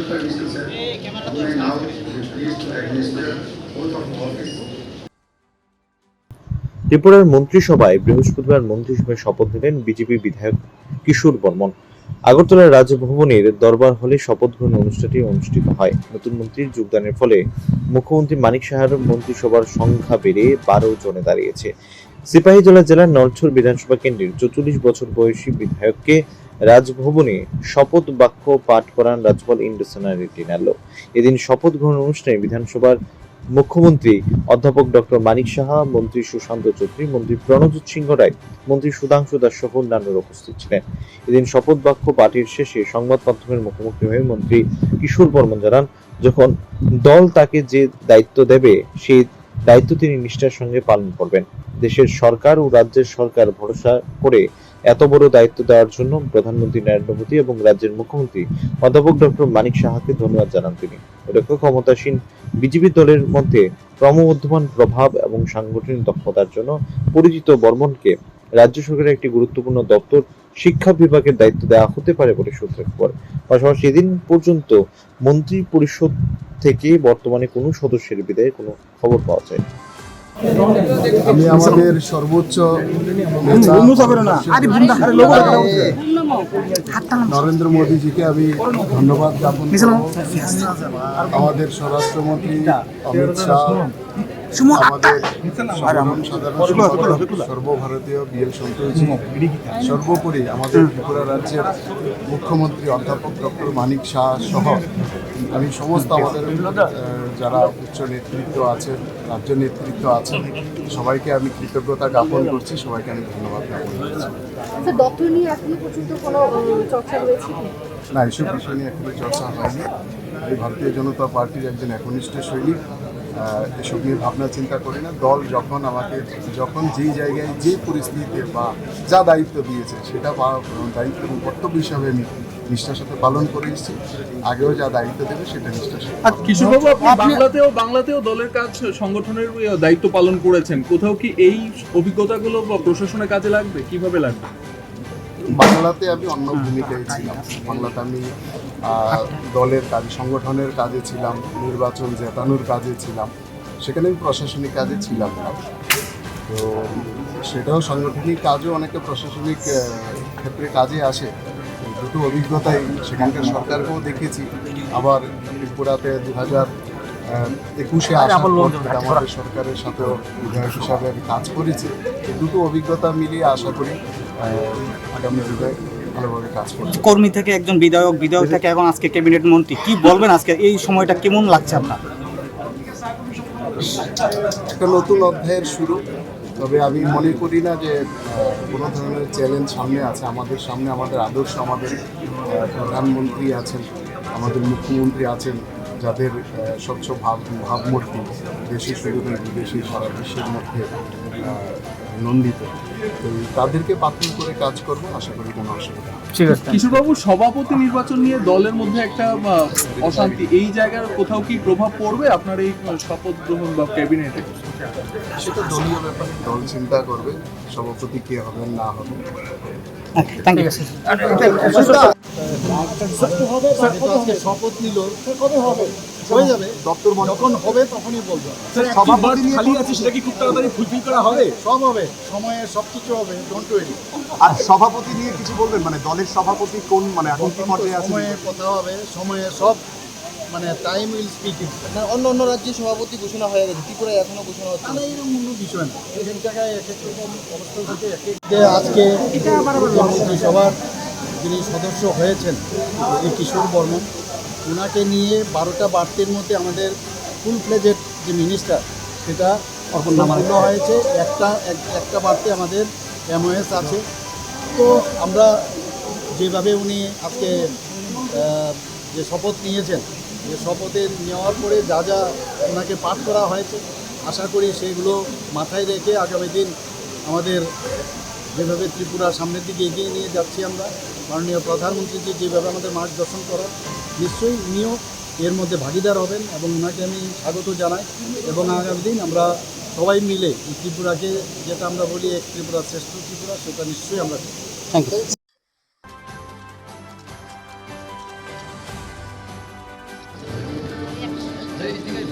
Prime Minister said, only now we are pleased to administer oath of office. ত্রিপুরার মন্ত্রিসভায় বৃহস্পতিবার মন্ত্রিসভায় শপথ নিলেন বিজেপি বিধায়ক কিশোর বর্মন। আগরতলার রাজভবনের দরবার হলে শপথ গ্রহণ অনুষ্ঠানটি অনুষ্ঠিত হয়। নতুন মন্ত্রীর যোগদানের ফলে মুখ্যমন্ত্রী মানিক সাহার মন্ত্রিসভার সংখ্যা বেড়ে 12 জনে দাঁড়িয়েছে। সিপাহীজলা জেলার নলছর বিধানসভা কেন্দ্রের 44 বছর বয়সী বিধায়ককে রাজভবনে শপথ বাক্য পাঠ করান রাজ্যপাল ইন্দ্রসেনা রেড্ডি নাল্লো। এদিন শপথ গ্রহণ অনুষ্ঠানে বিধানসভার মুখ্যমন্ত্রী অধ্যাপক ডক্টর মানিক সাহা, মন্ত্রী সুশান্ত চৌধুরী, মন্ত্রী প্রণজিৎ সিংহ রায়, মন্ত্রী সুধাংশু দাস সহ অন্যান্যরা উপস্থিত ছিলেন। এদিন শপথ বাক্য পাঠের শেষে সংবাদ মাধ্যমের মুখোমুখি হয়ে মন্ত্রী কিশোর বর্মন জানান, যখন দল তাকে যে দায়িত্ব দেবে সেই দায়িত্ব তিনি নিষ্ঠার সঙ্গে পালন করবেন। দেশের সরকার ও রাজ্যের সরকার ভরসা করে এত বড় দায়িত্ব দেওয়ার জন্য প্রধানমন্ত্রী নরেন্দ্র মোদী এবং রাজ্যের মুখ্যমন্ত্রী অধ্যাপক ডক্টর মানিক সাহাকে ধন্যবাদ জানান তিনি। উল্লেখ্য, ক্ষমতাসীন বিজেপি দলের মধ্যে ক্রমবর্ধমান প্রভাব এবং সাংগঠনিক দক্ষতার জন্য পরিচিত বর্মনকে রাজ্য সরকারের একটি গুরুত্বপূর্ণ দপ্তর শিক্ষা বিভাগের দায়িত্ব দেওয়া হতে পারে বলে সূত্রের খবর। পাশাপাশি এদিন পর্যন্ত মন্ত্রী পরিষদ থেকে বর্তমানে কোনো সদস্যের বিদায়ের কোনো খবর পাওয়া যায়নি। আমি আমাদের সর্বোচ্চ নরেন্দ্র মোদীজিকে আমি ধন্যবাদ জ্ঞাপন করব। আমাদের স্বরাষ্ট্রমন্ত্রী অমিত শাহ, আমাদের সাধারণ সর্বভারতীয় বিএল সন্তোষজি, সর্বোপরি আমাদের ত্রিপুরা রাজ্যের মুখ্যমন্ত্রী অধ্যাপক ডক্টর মানিক শাহ সহ আমি সমস্ত আমাদের যারা উচ্চ নেতৃত্ব আছেন, রাজ্য নেতৃত্ব আছেন, সবাইকে আমি কৃতজ্ঞতা জ্ঞাপন করছি, সবাইকে আমি ধন্যবাদ জ্ঞাপন করছি। ডক্টর নিয়ে এখনো পর্যন্ত কোনো চর্চা রয়েছে না, এসব বিষয় নিয়ে এখনো চর্চা হয়নি। আমি ভারতীয় জনতা পার্টির একজন একনিষ্ঠ সৈনিক, এসব নিয়ে ভাবনা চিন্তা করি না। দল যখন আমাকে যেই জায়গায় যে পরিস্থিতিতে বা যা দায়িত্ব দিয়েছে সেটা দায়িত্ব এবং কর্তব্য হিসাবে আমি নিষ্ঠার সাথে পালন করে এসেছি। আগেও যা দায়িত্ব দেবে সেটা নিষ্ঠার সাথে। কিশোরবাবু, আপনি বাংলাতেও দলের কাজ সংগঠনের দায়িত্ব পালন করেছেন, কোথাও কি এই অভিজ্ঞতাগুলো বা প্রশাসনের কাজে লাগবে? কিভাবে লাগবে? বাংলাতে আমি অন্য ভূমিকায় ছিলাম। বাংলাতে আমি দলের কাজে, সংগঠনের কাজে ছিলাম, নির্বাচন জেতানোর কাজে ছিলাম, সেখানে আমি প্রশাসনিক কাজে ছিলাম না। তো সেটাও সাংগঠনিক কাজও অনেকে প্রশাসনিক ক্ষেত্রে কাজে আসে। দুটো অভিজ্ঞতাই সেখানকার সরকারকেও দেখেছি, আবার ত্রিপুরাতে 2021-এ আসার পর আমাদের সরকারের সাথেও বিধায়ক হিসাবে আমি কাজ করেছি। দুটো অভিজ্ঞতা মিলিয়ে আশা করি আগামী দিনে ভালোভাবে কাজ করব। কর্মী থেকে একজন বিধায়ক থেকে এখন আজকে ক্যাবিনেট মন্ত্রী, কি বলবেন আজকে এই সময়টা কেমন লাগছে আপনার? একটা নতুন অধ্যায়ের শুরু। তবে আমি মনে করি না যে কোনো ধরনের চ্যালেঞ্জ সামনে আছে। আমাদের সামনে আমাদের আদর্শ, আমাদের প্রধানমন্ত্রী আছেন, আমাদের মুখ্যমন্ত্রী আছেন, যাদের স্বচ্ছ ভাবমূর্তি দেশে শুরু করে বিদেশে সারা বিশ্বের মধ্যে নন্দিত। তো তাদেরকে পাথর করে কাজ করবো, আশা করি কোনো অসুবিধা। ঠিক আছে। কিশোরবাবু, সভাপতি নির্বাচন নিয়ে দলের মধ্যে একটা অশান্তি, এই জায়গার কোথাও কি প্রভাব পড়বে আপনার এই শপথ গ্রহণ বা ক্যাবিনেটে? সেটা দলীয় ব্যাপার, দল চিন্তা করবে সভাপতি কে হবেন না হবেন। শপথ নিল কবে হবে? হয়ে যাবে, দপ্তর যখন হবে তখনই বলবো। সভাপতি খালি আছে, সেটা কি খুব তাড়াতাড়ি ফুলফিল করা হবে? সব হবে, সময়ে সব কিছু হবে, ডোন্ট ওয়ারি। আর সভাপতি নিয়ে কিছু বলবেন, মানে দলের সভাপতি কোন, মানে এখন কি পর্যায়ে আছে? সময়ে কথা হবে, সময়ে সব, মানে টাইম উইল স্পিক ইট। অন্য রাজ্যে সভাপতি ঘোষণা হয়ে গেছে, ত্রিপুরায় এখনো ঘোষণা হচ্ছে না, এরকম কোনো বিষয় না। এক এক জায়গায় এক এক রকম অবস্থা থেকে আজকে মন্ত্রিসভার যিনি সদস্য হয়েছেন এই কিশোর বর্মন, ওনাকে নিয়ে 12টা বার্তের মধ্যে আমাদের ফুল ফ্লেজেড যে মিনিস্টার সেটা সম্পূর্ণ হয়েছে। একটা বার্তে আমাদের MOS আছে। তো আমরা যেভাবে উনি আজকে যে শপথ নিয়েছেন, যে শপথের নেওয়ার পরে যা যা ওনাকে পাঠ করা হয়েছে, আশা করি সেইগুলো মাথায় রেখে আগামী দিন আমাদের যেভাবে ত্রিপুরা সামনের দিকে এগিয়ে নিয়ে যাচ্ছি আমরা, মাননীয় প্রধানমন্ত্রীজি যেভাবে আমাদের মার্গদর্শন করার, নিশ্চয়ই উনিও এর মধ্যে ভাগিদার হবেন এবং ওনাকে আমি স্বাগত জানাই। এবং আগামী দিন আমরা সবাই মিলে এই ত্রিপুরাকে, যেটা আমরা বলি এক ত্রিপুরা শ্রেষ্ঠ ত্রিপুরা, সেটা নিশ্চয়ই আমরা। Thank you. জিনিস